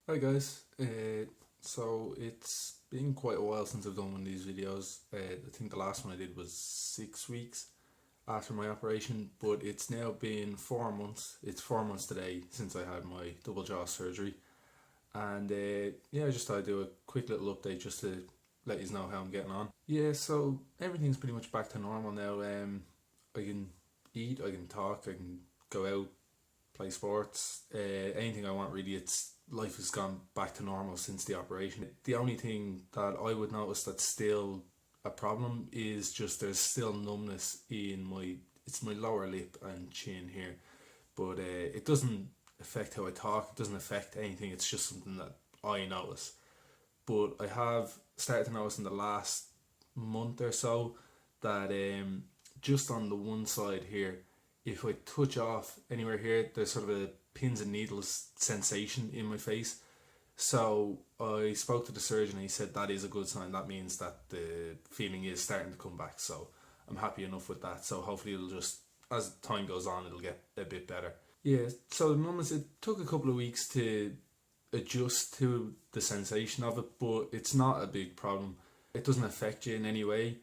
Hi guys, so it's been quite a while since I've done one of these videos. I think the last one I did was 6 weeks after my operation, but it's now been 4 months. It's 4 months today since I had my double jaw surgery, and yeah, I just thought I'd do a quick little update just to let you know how I'm getting on. Yeah, so everything's pretty much back to normal now. I can eat, I can talk, I can go out, play sports, anything I want really. It's life has gone back to normal since the operation. The only thing that I would notice that's still a problem is just there's still numbness in my lower lip and chin here, but it doesn't affect how I talk. It doesn't affect anything. It's just something that I notice. But I have started to notice in the last month or so that just on the one side here, if I touch off anywhere here, there's sort of a pins and needles sensation in my face. So I spoke to the surgeon and he said that is a good sign. That means that the feeling is starting to come back. So I'm happy enough with that. So hopefully it'll just, as time goes on, it'll get a bit better. Yeah, so the numbers, it took a couple of weeks to adjust to the sensation of it, but it's not a big problem. It doesn't affect you in any way,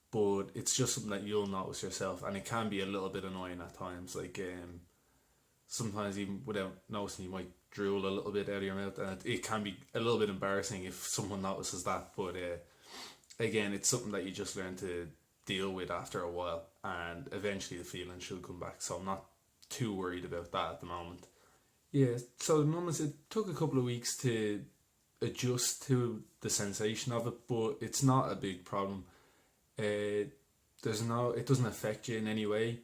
but it's just something that you'll notice yourself, and it can be a little bit annoying at times. Like sometimes even without noticing, you might drool a little bit out of your mouth, and it can be a little bit embarrassing if someone notices that. But again, it's something that you just learn to deal with after a while, and eventually the feeling should come back. So I'm not too worried about that at the moment. Yeah, so the numbers, it took a couple of weeks to adjust to the sensation of it, but it's not a big problem. It doesn't affect you in any way,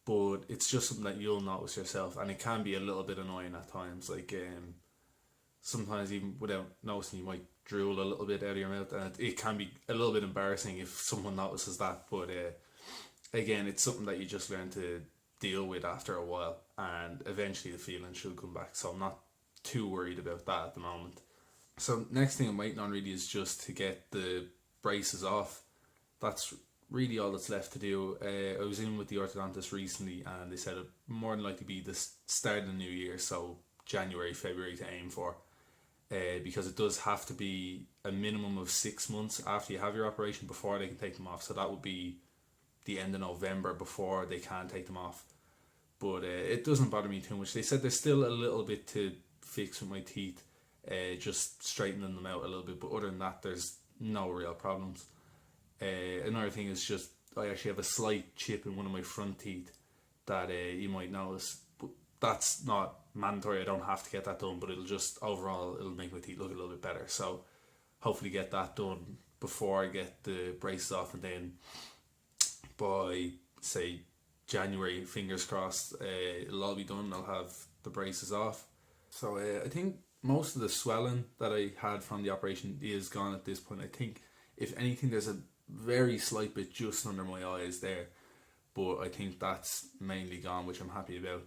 but it's just something that you'll notice yourself, and it can be a little bit annoying at times. Like sometimes even without noticing, you might drool a little bit out of your mouth, and it can be a little bit embarrassing if someone notices that. But again, it's something that you just learn to deal with after a while, and eventually the feeling should come back. So I'm not too worried about that at the moment. So next thing I'm waiting on really is just to get the braces off. That's really all that's left to do. I was in with the orthodontist recently, and they said it more than likely be the start of the new year, so January, February to aim for. Because it does have to be a minimum of 6 months after you have your operation before they can take them off. So that would be the end of November before they can take them off. But it doesn't bother me too much. They said there's still a little bit to fix with my teeth, just straightening them out a little bit. But other than that, there's no real problems. Another thing is just I actually have a slight chip in one of my front teeth that you might notice, but that's not mandatory. I don't have to get that done, but it'll make my teeth look a little bit better. So hopefully get that done before I get the braces off, and then by say January, fingers crossed, it'll all be done. I'll have the braces off. So I think most of the swelling that I had from the operation is gone at this point. I think if anything, there's a very slight bit just under my eyes there, but I think that's mainly gone, which I'm happy about.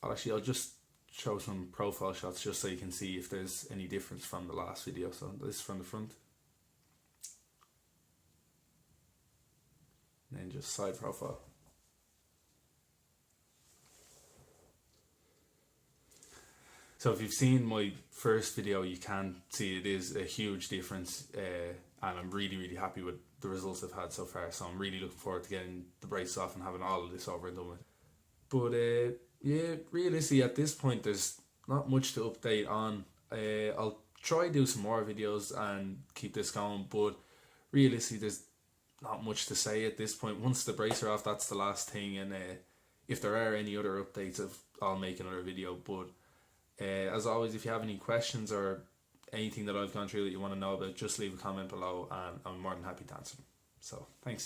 I'll just show some profile shots just so you can see if there's any difference from the last video. So this is from the front, and then just side profile. So if you've seen my first video, you can see it is a huge difference, and I'm really, really happy with the results I've had so far. So I'm really looking forward to getting the braces off and having all of this over and done with. But yeah, realistically at this point, there's not much to update on. I'll try do some more videos and keep this going, but realistically, there's not much to say at this point. Once the braces are off, that's the last thing, and if there are any other updates, I'll make another video. But as always, if you have any questions or anything that I've gone through that you want to know about, just leave a comment below, and I'm more than happy to answer them. So thanks.